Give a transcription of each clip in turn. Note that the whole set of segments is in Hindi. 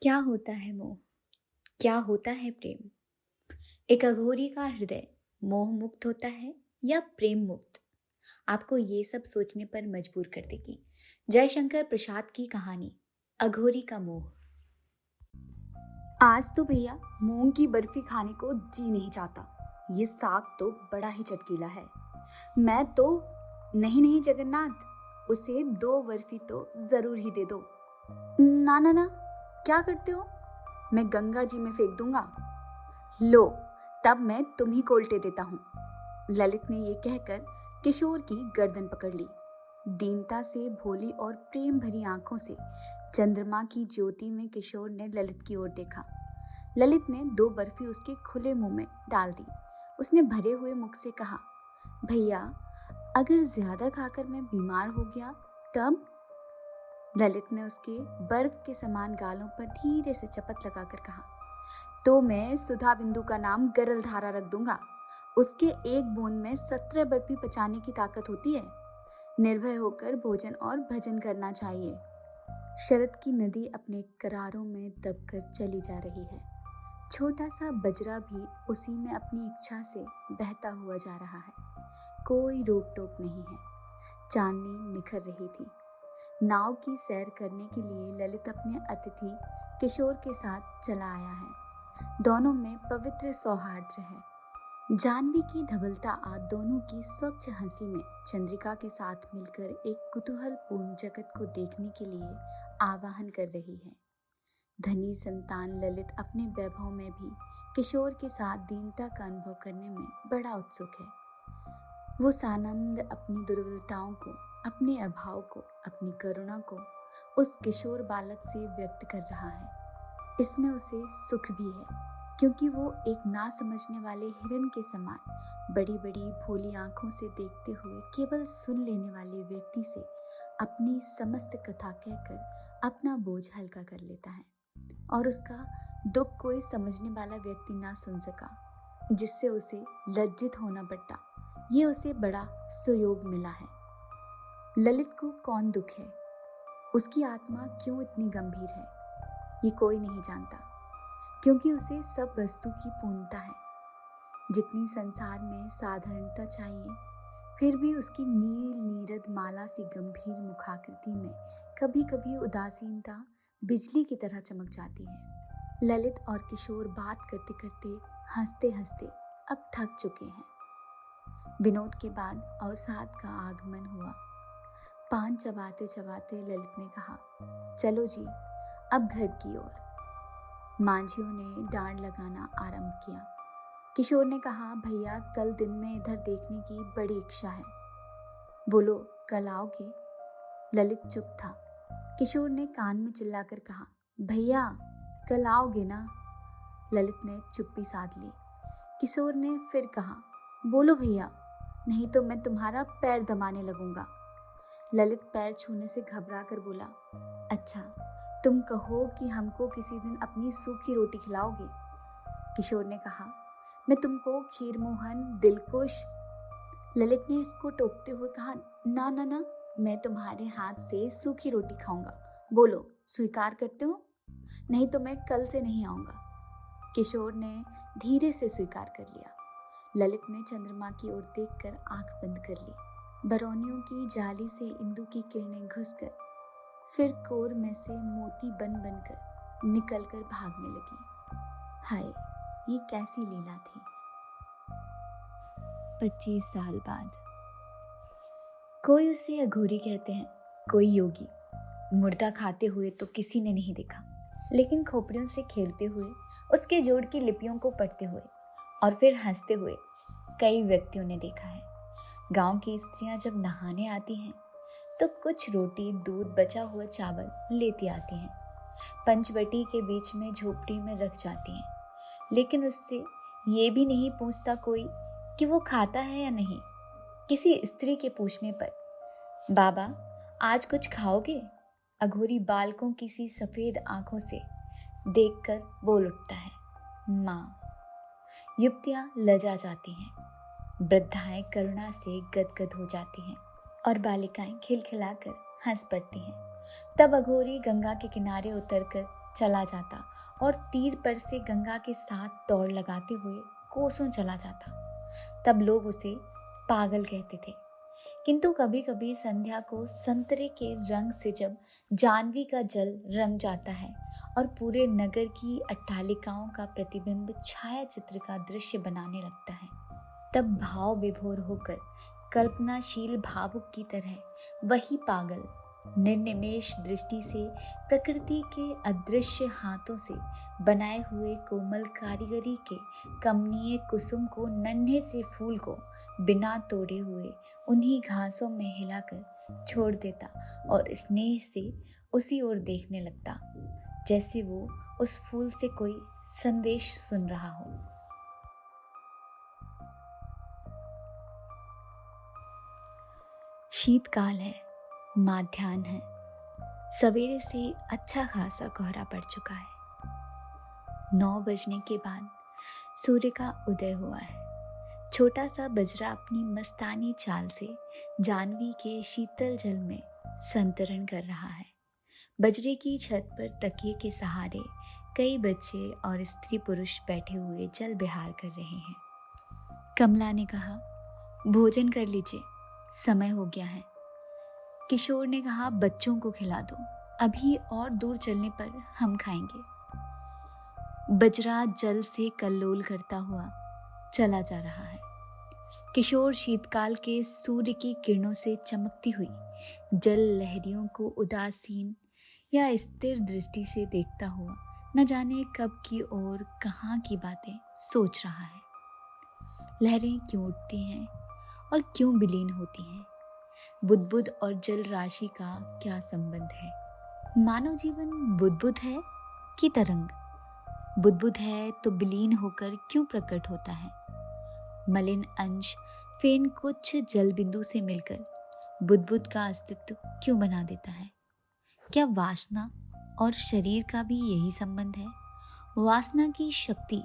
क्या होता है मोह? क्या होता है प्रेम? एक अघोरी का हृदय मोह मुक्त होता है या प्रेम मुक्त? आपको ये सब सोचने पर मजबूर कर देगी। जयशंकर प्रसाद की कहानी अघोरी का मोह। आज तो भैया मूंग की बर्फी खाने को जी नहीं चाहता। ये साग तो बड़ा ही चटकीला है। मैं तो नहीं नहीं जगन्नाथ, उसे 2 बर्फी तो जरूर ही दे दो। ना ना ना, क्या करते हो? मैं गंगा जी में फेंक दूंगा। लो, तब मैं तुम्ही को उल्टे देता हूँ। ललित ने ये कहकर किशोर की गर्दन पकड़ ली। दीनता से भोली और प्रेम भरी आंखों से चंद्रमा की ज्योति में किशोर ने ललित की ओर देखा। ललित ने 2 बर्फी उसके खुले मुंह में डाल दी। उसने भरे हुए मुख से कहा, भैया, अगर ज्यादा खाकर मैं बीमार हो गया तब? ललित ने उसके बर्फ के समान गालों पर धीरे से चपत लगाकर कहा, तो मैं सुधा बिंदु का नाम गरल धारा रख दूंगा। उसके एक बूंद में 17 बर्फी पचाने की ताकत होती है। निर्भय होकर भोजन और भजन करना चाहिए। शरद की नदी अपने करारों में दबकर चली जा रही है। छोटा सा बजरा भी उसी में अपनी इच्छा से बहता हुआ जा रहा है। कोई रोक टोक नहीं है। चांदनी निखर रही थी। नाव की सैर करने के लिए ललित अपने अतिथि किशोर के साथ चला आया है। दोनों में पवित्र सौहार्द है। जानवी की धवलता आज दोनों की स्वच्छ हंसी में चंद्रिका के साथ मिलकर एक कुतूहलपूर्ण जगत को देखने के लिए आवाहन कर रही है। धनी संतान ललित अपने वैभव में भी किशोर के साथ दीनता का अनुभव करने में बड़ा उत्सुक है। वो सानंद अपनी दुर्बलताओं को, अपने अभाव को, अपनी करुणा को उस किशोर बालक से व्यक्त कर रहा है। इसमें उसे सुख भी है, क्योंकि वो एक ना समझने वाले हिरन के समान बड़ी बड़ी भोली आंखों से देखते हुए केवल सुन लेने वाले व्यक्ति से अपनी समस्त कथा कहकर अपना बोझ हल्का कर लेता है। और उसका दुख कोई समझने वाला व्यक्ति ना सुन सका, जिससे उसे लज्जित होना पड़ता। ये उसे बड़ा सुयोग मिला है। ललित को कौन दुख है? उसकी आत्मा क्यों इतनी गंभीर है? ये कोई नहीं जानता, क्योंकि उसे सब वस्तु की पूर्णता है। जितनी संसार में साधारणता चाहिए, फिर भी उसकी नील नीरद माला सी गंभीर मुखाकृति में कभी कभी उदासीनता बिजली की तरह चमक जाती है। ललित और किशोर बात करते करते, हंसते हंसते अब थक चुके हैं। विनोद के बाद अवसाद का आगमन हुआ। पान चबाते चबाते ललित ने कहा, चलो जी, अब घर की ओर। मांझियों ने डांड लगाना आरंभ किया। किशोर ने कहा, भैया, कल दिन में इधर देखने की बड़ी इच्छा है। बोलो, कल आओगे? ललित चुप था। किशोर ने कान में चिल्लाकर कहा, भैया, कल आओगे ना? ललित ने चुप्पी साध ली। किशोर ने फिर कहा, बोलो भैया, नहीं तो मैं तुम्हारा पैर दबाने लगूंगा। ललित पैर छूने से घबरा कर बोला, अच्छा, तुम कहो कि हमको किसी दिन अपनी सूखी रोटी खिलाओगे? किशोर ने कहा, मैं तुमको खीर मोहन, दिलकुश। ललित ने इसको टोकते हुए कहा, ना ना ना, मैं तुम्हारे हाथ से सूखी रोटी खाऊंगा। बोलो, स्वीकार करते हो? नहीं तो मैं कल से नहीं आऊंगा। किशोर ने धीरे से स्वीकार कर लिया। ललित ने चंद्रमा की ओर देखकर आंख बंद कर ली। बरौनियों की जाली से इंदु की किरणें घुसकर फिर कोर में से मोती बन बनकर निकलकर भागने लगी। हाय, ये कैसी लीला थी। 25 साल बाद। कोई उसे अघोरी कहते हैं, कोई योगी। मुर्दा खाते हुए तो किसी ने नहीं देखा, लेकिन खोपड़ियों से खेलते हुए, उसके जोड़ की लिपियों को पढ़ते हुए और फिर हंसते हुए कई व्यक्तियों ने देखा है। गांव की स्त्रियां जब नहाने आती हैं तो कुछ रोटी, दूध, बचा हुआ चावल लेती आती हैं। पंचवटी के बीच में झोपड़ी में रख जाती हैं, लेकिन उससे ये भी नहीं पूछता कोई कि वो खाता है या नहीं। किसी स्त्री के पूछने पर, बाबा, आज कुछ खाओगे? अघोरी बालकों की सी सफेद आंखों से देखकर बोल उठता है, माँ। युवतियां लजा जाती हैं, वृद्धाएं करुणा से गदगद हो जाती हैं और बालिकाएं खिलखिलाकर हंस पड़ती हैं। तब अघोरी गंगा के किनारे उतरकर चला जाता और तीर पर से गंगा के साथ दौड़ लगाते हुए कोसों चला जाता। तब लोग उसे पागल कहते थे। किंतु कभी कभी संध्या को संतरे के रंग से जब जानवी का जल रंग जाता है और पूरे नगर की अट्टालिकाओं का प्रतिबिंब छाया चित्र का दृश्य बनाने लगता है, तब भाव विभोर होकर कल्पनाशील भावुक की तरह वही पागल निर्निमेष दृष्टि से प्रकृति के अदृश्य हाथों से बनाए हुए कोमल कारीगरी के कमनीय कुसुम को, नन्हे से फूल को बिना तोड़े हुए उन्हीं घासों में हिलाकर छोड़ देता और स्नेह से उसी ओर देखने लगता, जैसे वो उस फूल से कोई संदेश सुन रहा हो। शीतकाल है, माध्याह्न है। सवेरे से अच्छा खासा कोहरा पड़ चुका है। 9 बजने के बाद सूर्य का उदय हुआ है। छोटा सा बजरा अपनी मस्तानी चाल से जानवी के शीतल जल में संतरण कर रहा है। बजरे की छत पर तकिए के सहारे कई बच्चे और स्त्री पुरुष बैठे हुए जल विहार कर रहे हैं। कमला ने कहा, भोजन कर लीजिए, समय हो गया है। किशोर ने कहा, बच्चों को खिला दो, अभी और दूर चलने पर हम खाएंगे। बजरा जल से कल्लोल करता हुआ चला जा रहा है। किशोर शीतकाल के सूर्य की किरणों से चमकती हुई जल लहरियों को उदासीन या स्थिर दृष्टि से देखता हुआ न जाने कब की और कहाँ की बातें सोच रहा है। लहरें क्यों उठती हैं और क्यों विलीन होती हैं? बुदबुद और जल राशि का क्या संबंध है? मानव जीवन बुदबुद है कि तरंग? बुदबुद है तो विलीन होकर क्यों प्रकट होता है? मलिन अंश फेन कुछ जल बिंदु से मिलकर बुदबुद का अस्तित्व क्यों बना देता है? क्या वासना और शरीर का भी यही संबंध है? वासना की शक्ति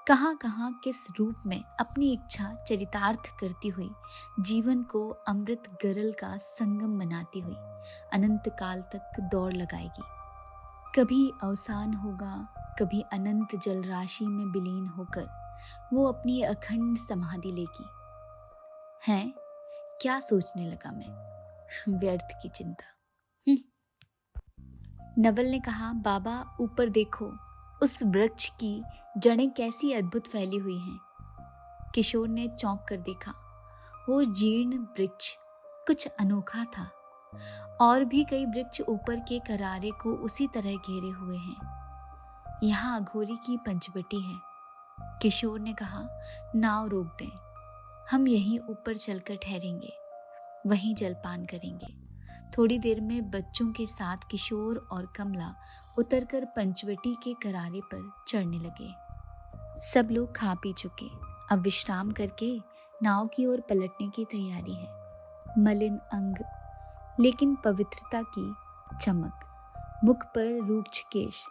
कहाँ कहाँ किस रूप में अपनी इच्छा चरितार्थ करती हुई जीवन को अमृत गरल का संगम बनाती हुई अनंत काल तक दौड़ लगाएगी। कभी अवसान होगा, कभी अनंत जल राशि में विलीन होकर वो अपनी अखंड समाधि लेगी। हैं, क्या सोचने लगा मैं, व्यर्थ की चिंता। नवल ने कहा, बाबा ऊपर देखो, उस वृक्ष की जड़ें कैसी अद्भुत फैली हुई हैं। किशोर ने चौंक कर देखा। वो जीर्ण वृक्ष कुछ अनोखा था। और भी कई वृक्ष ऊपर के करारे को उसी तरह घेरे हुए हैं। यहाँ अघोरी की पंचवटी है। किशोर ने कहा, नाव रोक दें, हम यहीं ऊपर चलकर ठहरेंगे, वहीं जलपान करेंगे। थोड़ी देर में बच्चों के साथ किशोर और कमला उतरकर पंचवटी के करारे पर चढ़ने लगे। सब लोग खा पी चुके, अब विश्राम करके नाव की ओर पलटने की तैयारी है। मलिन अंग लेकिन पवित्रता की चमक, मुख पर रूक्ष केश,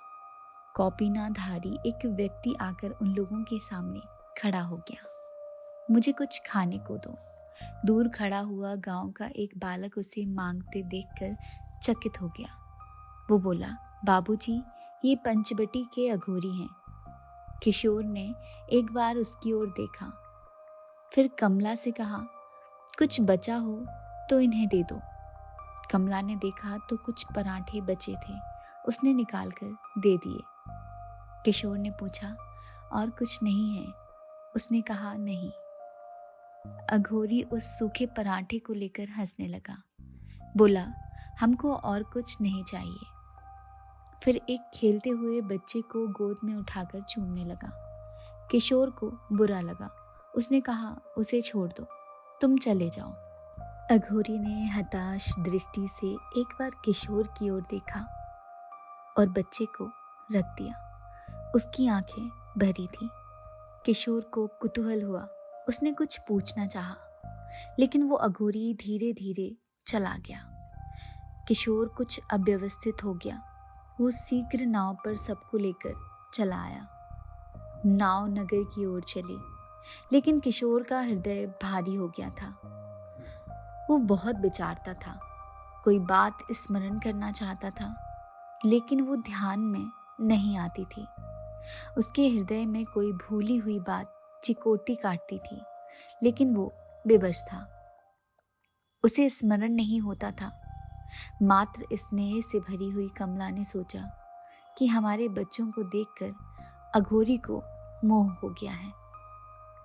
कौपीनाधारी एक व्यक्ति आकर उन लोगों के सामने खड़ा हो गया। मुझे कुछ खाने को दो। दूर खड़ा हुआ गांव का एक बालक उसे मांगते देखकर चकित हो गया। वो बोला, बाबूजी, ये पंचवटी के अघोरी हैं। किशोर ने एक बार उसकी ओर देखा, फिर कमला से कहा, कुछ बचा हो तो इन्हें दे दो। कमला ने देखा तो कुछ पराठे बचे थे, उसने निकाल कर दे दिए। किशोर ने पूछा, और कुछ नहीं है? उसने कहा, नहीं। अघोरी उस सूखे पराठे को लेकर हंसने लगा, बोला, हमको और कुछ नहीं चाहिए। फिर एक खेलते हुए बच्चे को गोद में उठाकर चूमने लगा। किशोर को बुरा लगा। उसने कहा, उसे छोड़ दो, तुम चले जाओ। अघोरी ने हताश दृष्टि से एक बार किशोर की ओर देखा और बच्चे को रख दिया। उसकी आंखें भरी थी। किशोर को कुतूहल हुआ। उसने कुछ पूछना चाहा, लेकिन वो अघोरी धीरे धीरे चला गया। किशोर कुछ अव्यवस्थित हो गया। वो शीघ्र नाव पर सबको लेकर चला आया। नाव नगर की ओर चली, लेकिन किशोर का हृदय भारी हो गया था। वो बहुत विचारता था। कोई बात स्मरण करना चाहता था, लेकिन वो ध्यान में नहीं आती थी। उसके हृदय में कोई भूली हुई बात चिकोटी काटती थी, लेकिन वो बेबस था। उसे स्मरण नहीं होता था। मात्र स्नेह से भरी हुई कमला ने सोचा कि हमारे बच्चों को देखकर अघोरी को मोह हो गया है।